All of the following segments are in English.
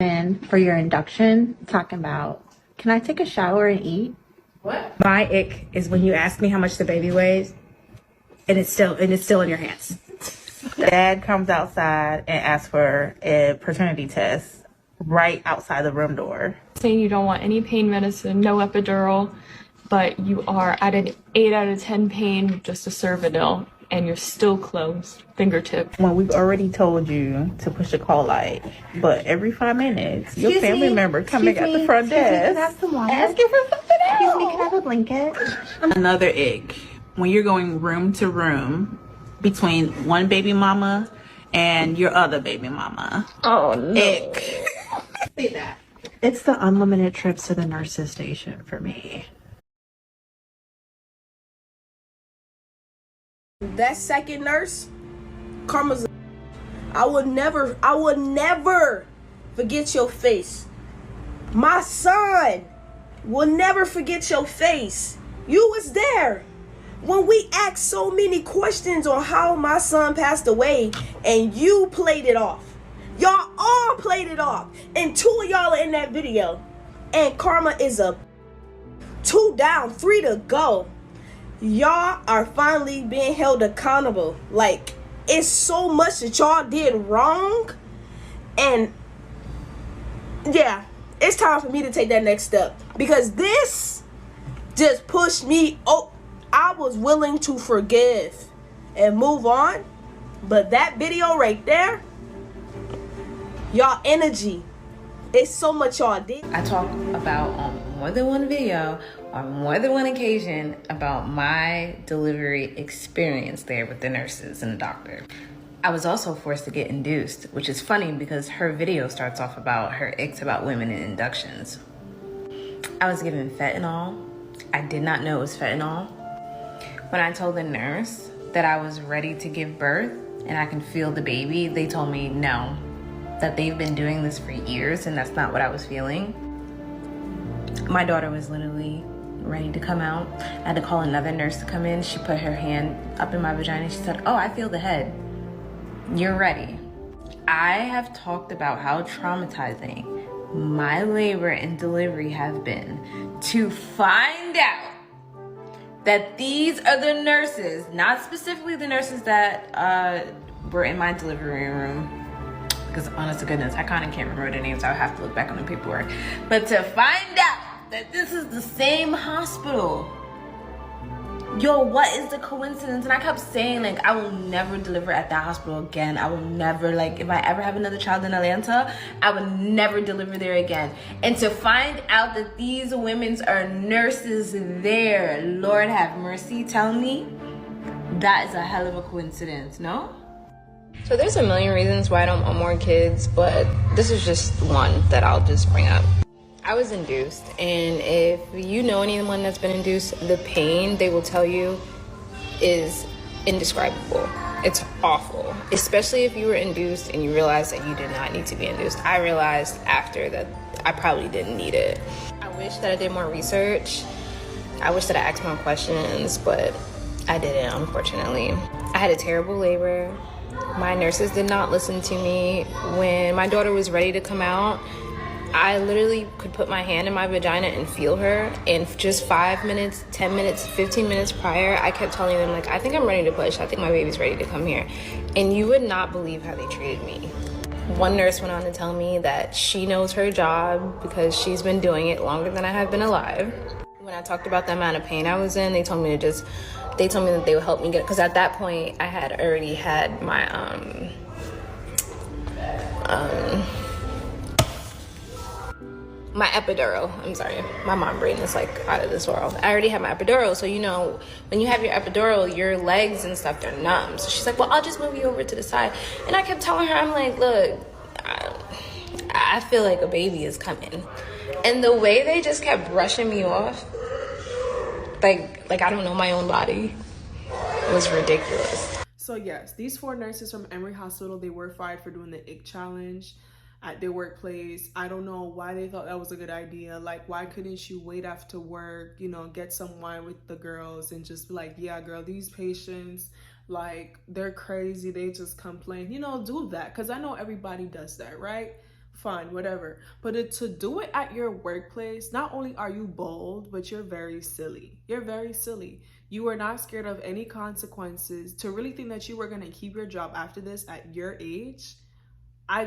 And for your induction, talking about, can I take a shower and eat? What? My ick is when you ask me how much the baby weighs, and it's still in your hands. Dad comes outside and asks for a paternity test right outside the room door. Saying you don't want any pain medicine, no epidural, but you are at an 8 out of 10 pain with just a Cervidil, and you're still closed, fingertip. When we've already told you to push a call light, but every 5 minutes, your family member coming at the front desk asking for something else. Excuse me, can I have a blanket? Another ick, when you're going room to room between one baby mama and your other baby mama. Oh, no. Ick. Say that. It's the unlimited trips to the nurse's station for me. That second nurse, Karma's. I would never forget your face. My son will never forget your face. You was there when we asked so many questions on how my son passed away, and you played it off. Y'all all played it off, and 2 of y'all are in that video. And Karma is a 2 down, 3 to go. Y'all are finally being held accountable. Like, it's so much that y'all did wrong, and yeah, it's time for me to take that next step, because this just pushed me. Oh, I was willing to forgive and move on, but that video right there, y'all energy, it's so much y'all did. I talk about on more than one video, on more than one occasion, about my delivery experience there with the nurses and the doctor. I was also forced to get induced, which is funny because her video starts off about her icks about women in inductions. I was given fentanyl. I did not know it was fentanyl. When I told the nurse that I was ready to give birth and I can feel the baby, they told me no, that they've been doing this for years and that's not what I was feeling. My daughter was literally ready to come out. I had to call another nurse to come in. She put her hand up in my vagina. She said, "Oh, I feel the head. You're ready." I have talked about how traumatizing my labor and delivery have been, to find out that these are the nurses, not specifically the nurses that were in my delivery room, because honest to goodness, I kind of can't remember their names. I would have to look back on the paperwork. But to find out that this is the same hospital. Yo, what is the coincidence? And I kept saying, like, I will never deliver at that hospital again. I will never, like, if I ever have another child in Atlanta, I would never deliver there again. And to find out that these women are nurses there, Lord have mercy, tell me, that is a hell of a coincidence, no? So there's a million reasons why I don't want more kids, but this is just one that I'll just bring up. I was induced, and if you know anyone that's been induced, the pain they will tell you is indescribable. It's awful, especially if you were induced and you realize that you did not need to be induced. I realized after that I probably didn't need it. I wish that I did more research. I wish that I asked more questions, but I didn't, unfortunately. I had a terrible labor. My nurses did not listen to me. When my daughter was ready to come out, I literally could put my hand in my vagina and feel her. And just 5 minutes, 10 minutes, 15 minutes prior, I kept telling them, like, I think I'm ready to push. I think my baby's ready to come here. And you would not believe how they treated me. One nurse went on to tell me that she knows her job because she's been doing it longer than I have been alive. When I talked about the amount of pain I was in, they told me that they would help me get, because at that point I had already had my my epidural. I'm sorry, my mom brain is like out of this world. I already had my epidural, so you know, when you have your epidural, your legs and stuff, they're numb. So she's like, well, I'll just move you over to the side. And I kept telling her, I'm like, look, I feel like a baby is coming. And the way they just kept brushing me off, like I don't know my own body, was ridiculous. So yes, these 4 nurses from Emory Hospital, they were fired for doing the ick challenge at their workplace. I don't know why they thought that was a good idea. Like, why couldn't you wait after work, you know, get some wine with the girls and just be like, yeah, girl, these patients, like, they're crazy, they just complain, you know, do that. Because I know everybody does that, right? fine, whatever. But to do it at your workplace, not only are you bold, but you're very silly. You're very silly. You are not scared of any consequences. To really think that you were going to keep your job after this at your age, I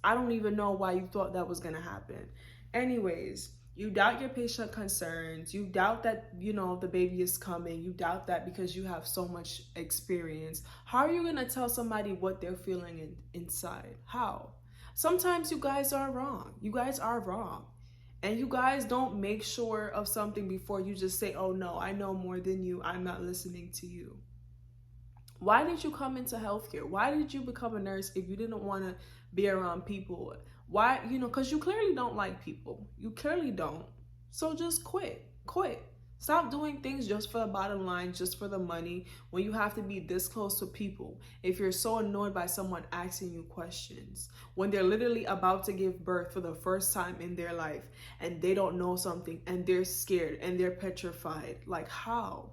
don't even know why you thought that was going to happen. Anyways, you doubt your patient concerns. You doubt that, you know, the baby is coming. You doubt that because you have so much experience. How are you going to tell somebody what they're feeling inside? How? Sometimes you guys are wrong. You guys are wrong. And you guys don't make sure of something before you just say, oh no, I know more than you. I'm not listening to you. Why did you come into healthcare? Why did you become a nurse if you didn't want to be around people? Why, you know, because you clearly don't like people. You clearly don't. So just quit. Stop doing things just for the bottom line, just for the money, when you have to be this close to people. If you're so annoyed by someone asking you questions, when they're literally about to give birth for the first time in their life and they don't know something and they're scared and they're petrified. Like how?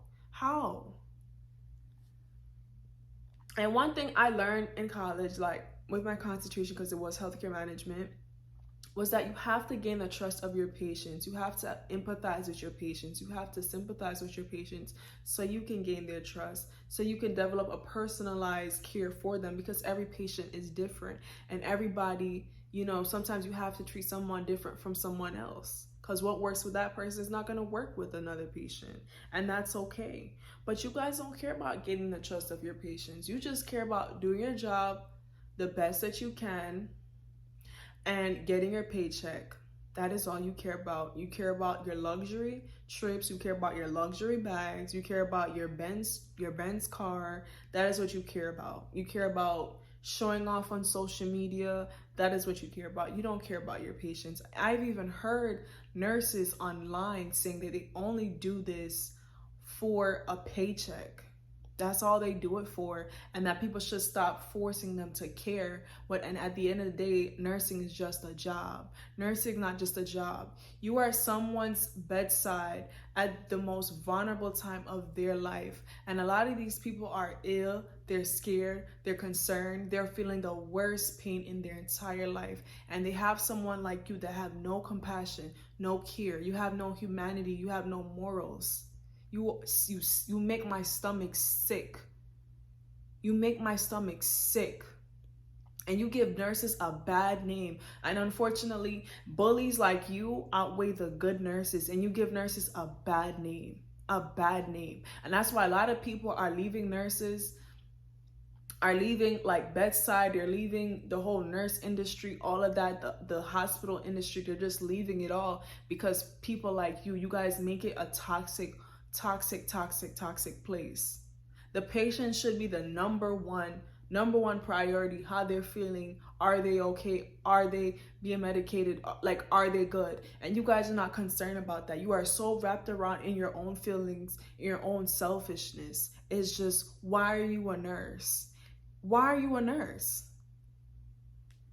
And one thing I learned in college, like with my concentration, because it was healthcare management, was that you have to gain the trust of your patients. You have to empathize with your patients. You have to sympathize with your patients so you can gain their trust, so you can develop a personalized care for them, because every patient is different. And everybody, you know, sometimes you have to treat someone different from someone else, because what works with that person is not going to work with another patient. And that's okay. But you guys don't care about gaining the trust of your patients. You just care about doing your job the best that you can and getting your paycheck. That is all you care about. You care about your luxury trips. You care about your luxury bags. You care about your Benz car. That is what you care about. You care about showing off on social media. That is what you care about. You don't care about your patients. I've even heard nurses online saying that they only do this for a paycheck. That's all they do it for, and that people should stop forcing them to care. And at the end of the day, nursing is just a job. Nursing is not just a job. You are someone's bedside at the most vulnerable time of their life. And a lot of these people are ill, they're scared, they're concerned, they're feeling the worst pain in their entire life. And they have someone like you that have no compassion, no care. You have no humanity, you have no morals. You make my stomach sick. You make my stomach sick. And you give nurses a bad name. And unfortunately, bullies like you outweigh the good nurses, and you give nurses a bad name. A bad name. And that's why a lot of people are leaving nurses, are leaving like bedside, they're leaving the whole nurse industry, all of that, the hospital industry, they're just leaving it all because people like you guys make it a toxic place. The patient should be the number one priority. How they're feeling, are they okay, are they being medicated, like are they good? And you guys are not concerned about that. You are so wrapped around in your own feelings, in your own selfishness. It's just, why are you a nurse? Why are you a nurse?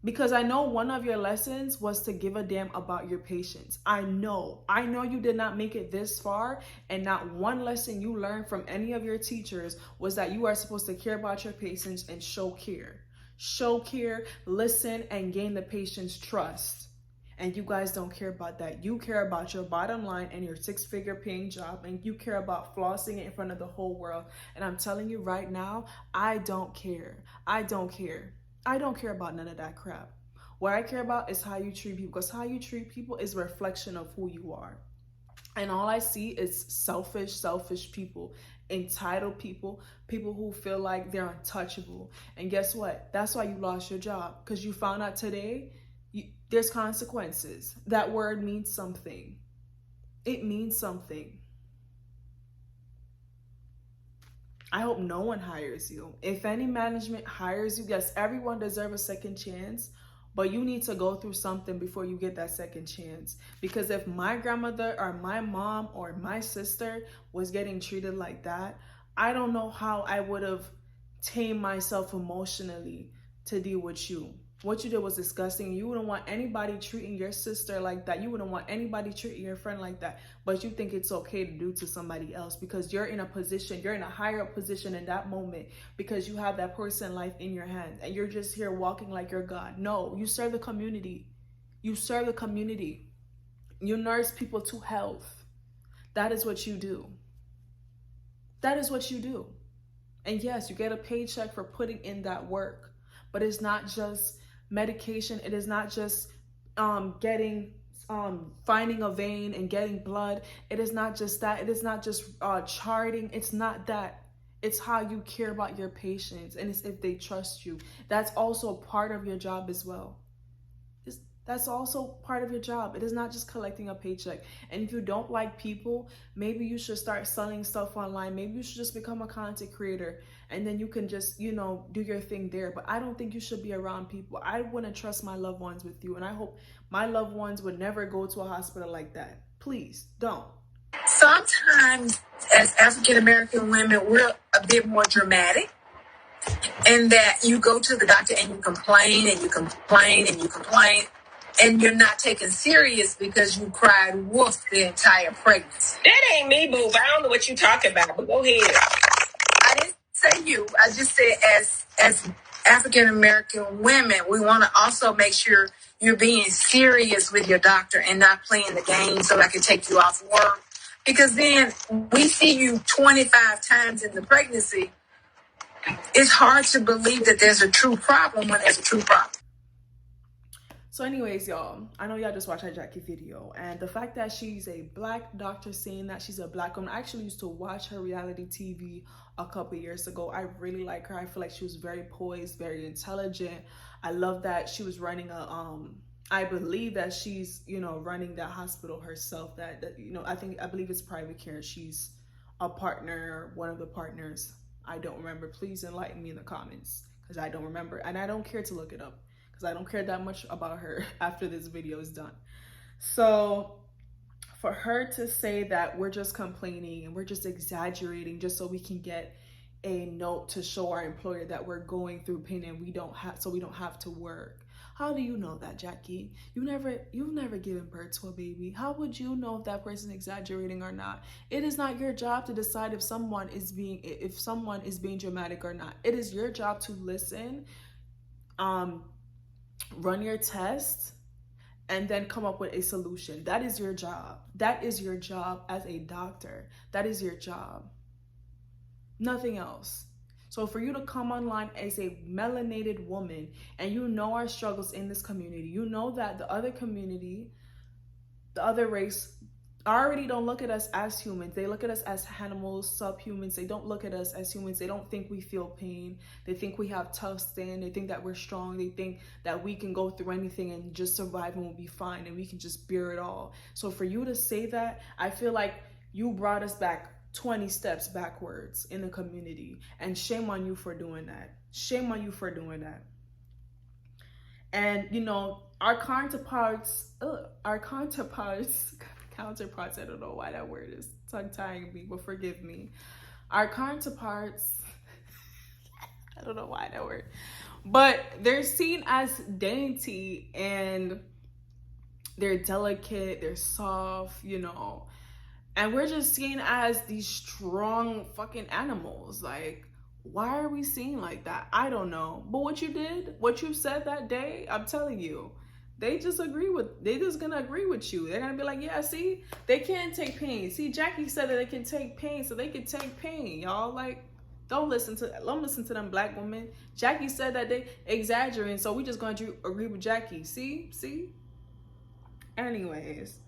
Because I know one of your lessons was to give a damn about your patients. I know you did not make it this far, and not one lesson you learned from any of your teachers was that you are supposed to care about your patients and show care. Show care, listen, and gain the patient's trust. And you guys don't care about that. You care about your bottom line and your 6-figure paying job, and you care about flossing it in front of the whole world. And I'm telling you right now, I don't care. I don't care about none of that crap. What I care about is how you treat people, because how you treat people is a reflection of who you are. And all I see is selfish people, entitled people who feel like they're untouchable. And guess what? That's why you lost your job, because you found out today there's consequences. That word means something. It means something. I hope no one hires you. If any management hires you, yes, everyone deserves a second chance, but you need to go through something before you get that second chance. Because if my grandmother or my mom or my sister was getting treated like that, I don't know how I would have tamed myself emotionally to deal with you. What you did was disgusting. You wouldn't want anybody treating your sister like that. You wouldn't want anybody treating your friend like that. But you think it's okay to do to somebody else because you're in a position, you're in a higher up position in that moment because you have that person's life in your hands and you're just here walking like you're God. No, you serve the community. You serve the community. You nurse people to health. That is what you do. That is what you do. And yes, you get a paycheck for putting in that work, but it's not just medication. It is not just finding a vein and getting blood. It is not just that. It is not just charting. It's not that. It's how you care about your patients, and it's if they trust you. That's also part of your job as well. That's also part of your job. It is not just collecting a paycheck. And if you don't like people, maybe you should start selling stuff online. Maybe you should just become a content creator, and then you can just, you know, do your thing there. But I don't think you should be around people. I wouldn't trust my loved ones with you, and I hope my loved ones would never go to a hospital like that. Please don't. Sometimes as African American women, we're a bit more dramatic in that you go to the doctor and you complain and you complain and you complain, and you're not taken serious because you cried wolf the entire pregnancy. That ain't me, boo. I don't know what you talking about, but go ahead. I didn't say you. I just said as African American women, we want to also make sure you're being serious with your doctor and not playing the game so I can take you off work. Because then we see you 25 times in the pregnancy. It's hard to believe that there's a true problem when there's a true problem. So anyways, y'all, I know y'all just watched that Jackie video, and the fact that she's a black doctor saying that she's a black woman, I actually used to watch her reality TV a couple years ago. I really like her. I feel like she was very poised, very intelligent. I love that she was running a, I believe that she's, you know, running that hospital herself, that you know, I believe it's private care. She's a partner, one of the partners. I don't remember. Please enlighten me in the comments, because I don't remember, and I don't care to look it up, because I don't care that much about her after this video is done. So for her to say that we're just complaining and we're just exaggerating just so we can get a note to show our employer that we're going through pain and we don't have to work. How do you know that, Jackie? You've never given birth to a baby. How would you know if that person is exaggerating or not? It is not your job to decide if someone is being dramatic or not. It is your job to listen, run your test, and then come up with a solution. That is your job. That is your job as a doctor. That is your job. Nothing else. So for you to come online as a melanated woman, and you know our struggles in this community, you know that the other community, the other race, already don't look at us as humans. They look at us as animals, subhumans. They don't look at us as humans. They don't think we feel pain. They think we have tough skin. They think that we're strong. They think that we can go through anything and just survive and we'll be fine and we can just bear it all. So for you to say that, I feel like you brought us back 20 steps backwards in the community, and shame on you for doing that. Shame on you for doing that. And you know, our counterparts, I don't know why that word is tongue-tying me, but forgive me. Our counterparts, I don't know why that word, but they're seen as dainty and they're delicate, they're soft, you know, and we're just seen as these strong fucking animals. Like, why are we seen like that? I don't know. But what you did, what you said that day, I'm telling you, they just gonna agree with you. They're gonna be like, yeah, see, they can't take pain. See, Jackie said that they can take pain, so they can take pain, y'all. Like, don't listen to them black women. Jackie said that they exaggerating, so we just going to agree with Jackie. See? Anyways,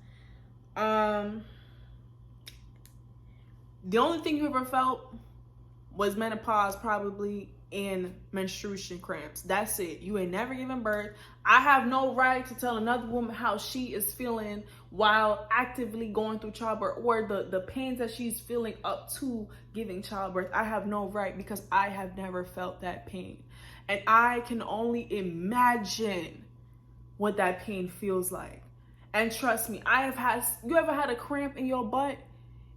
the only thing you ever felt was menopause, probably, and menstruation cramps. That's it. You ain't never given birth. I have no right to tell another woman how she is feeling while actively going through childbirth, or the pains that she's feeling up to giving childbirth. I have no right, because I have never felt that pain. And I can only imagine what that pain feels like. And trust me, you ever had a cramp in your butt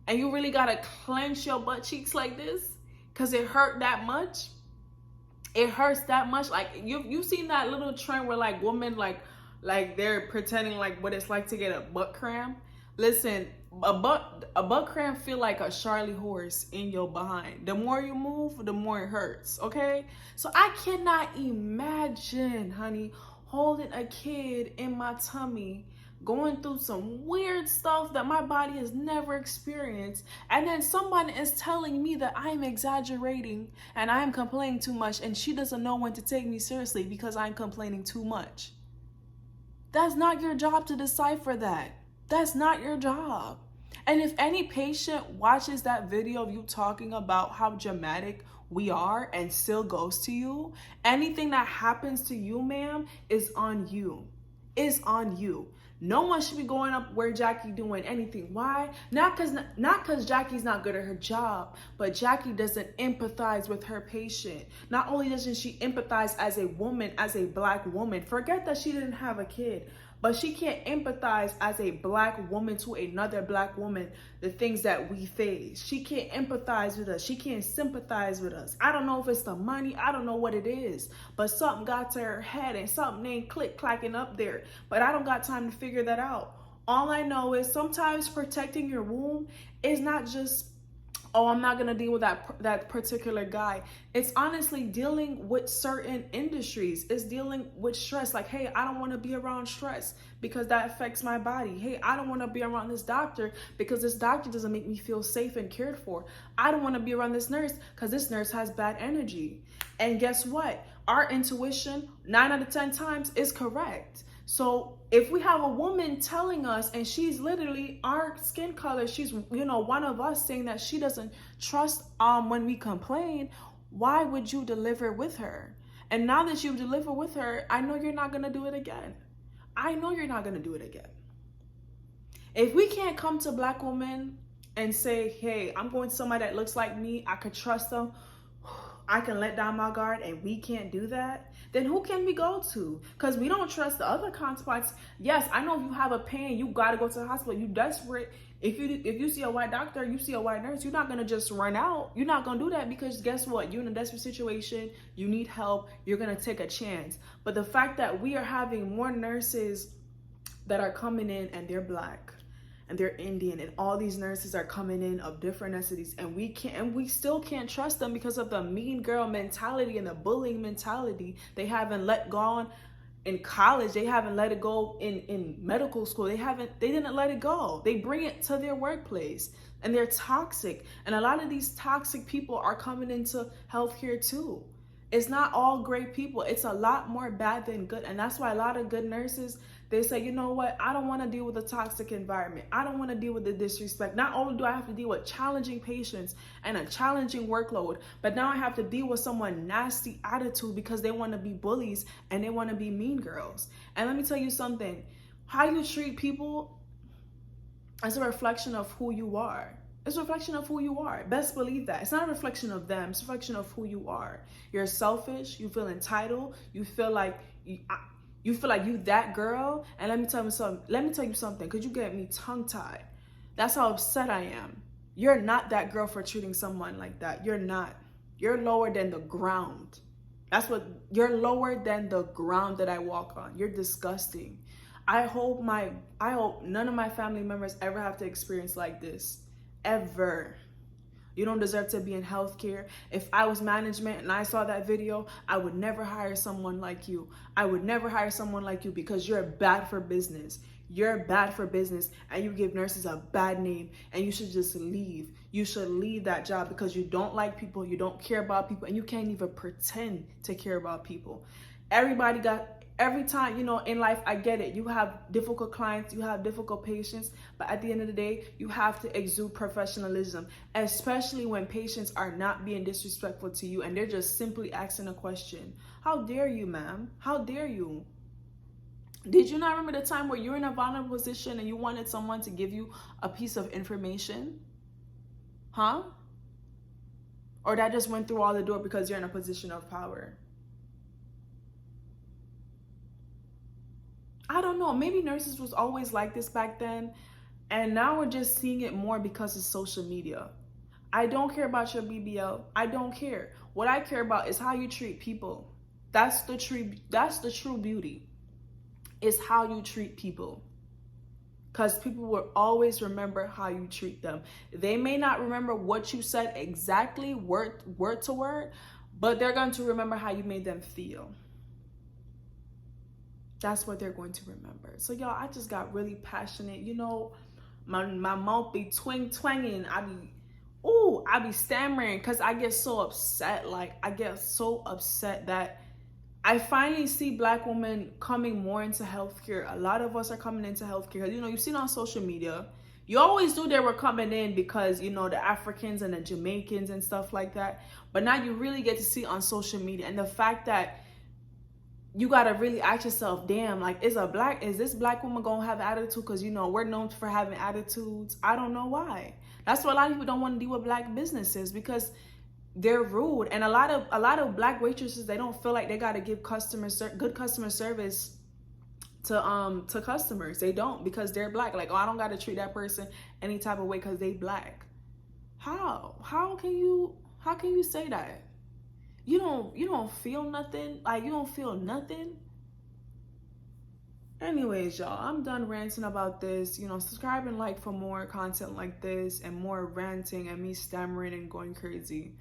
and you really gotta clench your butt cheeks like this because it hurt that much? It hurts that much. Like, you've seen that little trend where like women like they're pretending like what it's like to get a butt cramp. Listen, a butt cramp feel like a Charlie horse in your behind. The more you move, the more it hurts, okay? So I cannot imagine, honey, holding a kid in my tummy, going through some weird stuff that my body has never experienced, and then someone is telling me that I'm exaggerating and I'm complaining too much, and she doesn't know when to take me seriously because I'm complaining too much. That's not your job to decipher that. That's not your job. And if any patient watches that video of you talking about how dramatic we are and still goes to you, anything that happens to you, ma'am, is on you. Is on you. No one should be going up where Jackie doing anything. Why? Not because Jackie's not good at her job, but Jackie doesn't empathize with her patient. Not only doesn't she empathize as a woman, as a black woman, forget that she didn't have a kid, but she can't empathize as a black woman to another black woman the things that we face. She can't empathize with us. She can't sympathize with us. I don't know if it's the money. I don't know what it is. But something got to her head and something ain't click-clacking up there. But I don't got time to figure that out. All I know is sometimes protecting your womb is not just, oh, I'm not going to deal with that particular guy. It's honestly dealing with certain industries. It's dealing with stress. Like, hey, I don't want to be around stress because that affects my body. Hey, I don't want to be around this doctor because this doctor doesn't make me feel safe and cared for. I don't want to be around this nurse because this nurse has bad energy. And guess what? Our intuition, 9 out of 10 times, is correct. So if we have a woman telling us, and she's literally our skin color, she's, one of us, saying that she doesn't trust when we complain, why would you deliver with her? And now that you deliver with her, I know you're not going to do it again. I know you're not going to do it again. If we can't come to black women and say, hey, I'm going to somebody that looks like me, I could trust them, I can let down my guard, and we can't do that, then who can we go to? Because we don't trust the other counterparts. Yes, I know if you have a pain, you got to go to the hospital. You desperate. If you see a white doctor, you see a white nurse, you're not going to just run out. You're not going to do that because guess what? You're in a desperate situation. You need help. You're going to take a chance. But the fact that we are having more nurses that are coming in and they're black and they're Indian, and all these nurses are coming in of different ethnicities, and we still can't trust them because of the mean girl mentality and the bullying mentality. They haven't let go in college. They haven't let it go in medical school. They didn't let it go. They bring it to their workplace, and they're toxic. And a lot of these toxic people are coming into healthcare too. It's not all great people. It's a lot more bad than good. And that's why a lot of good nurses, they say, you know what? I don't want to deal with a toxic environment. I don't want to deal with the disrespect. Not only do I have to deal with challenging patients and a challenging workload, but now I have to deal with someone nasty attitude because they want to be bullies and they want to be mean girls. And let me tell you something. How you treat people is a reflection of who you are. It's a reflection of who you are. Best believe that. It's not a reflection of them. It's a reflection of who you are. You're selfish. You feel entitled. You feel like you that girl. And let me tell you something, because you get me tongue-tied. That's how upset I am. You're not that girl for treating someone like that. You're not. You're lower than the ground. You're lower than the ground that I walk on. You're disgusting. I hope none of my family members ever have to experience like this. Ever. You don't deserve to be in healthcare. If I was management and I saw that video, I would never hire someone like you. I would never hire someone like you because you're bad for business. You're bad for business, and you give nurses a bad name, and you should just leave. You should leave that job because you don't like people, you don't care about people, and you can't even pretend to care about people. Every time, in life, I get it. You have difficult clients, you have difficult patients, but at the end of the day, you have to exude professionalism, especially when patients are not being disrespectful to you and they're just simply asking a question. How dare you, ma'am? How dare you? Did you not remember the time where you're in a vulnerable position and you wanted someone to give you a piece of information? Huh? Or that just went through all the door because you're in a position of power? I don't know, maybe nurses was always like this back then, and now we're just seeing it more because of social media. I don't care about your BBL. I don't care. What I care about is how you treat people. That's the true beauty. Is how you treat people. Because people will always remember how you treat them. They may not remember what you said exactly, word to word, but they're going to remember how you made them feel. that's what they're going to remember. So y'all, I just got really passionate. You know, my mouth be twanging. I be stammering because I get so upset. Like, I get so upset that I finally see Black women coming more into healthcare. A lot of us are coming into healthcare. You know, you've seen on social media. You always knew they were coming in because, you know, the Africans and the Jamaicans and stuff like that. But now you really get to see on social media. And the fact that you got to really ask yourself, damn, like, is this Black woman going to have attitude? Because, you know, we're known for having attitudes. I don't know why. That's why a lot of people don't want to deal with Black businesses, because they're rude. And a lot of Black waitresses, they don't feel like they got to give good customer service to customers. They don't, because they're Black. Like, oh, I don't got to treat that person any type of way because they Black. How can you say that? You don't feel nothing? Like, you don't feel nothing? Anyways, y'all, I'm done ranting about this. You know, subscribe and like for more content like this and more ranting and me stammering and going crazy.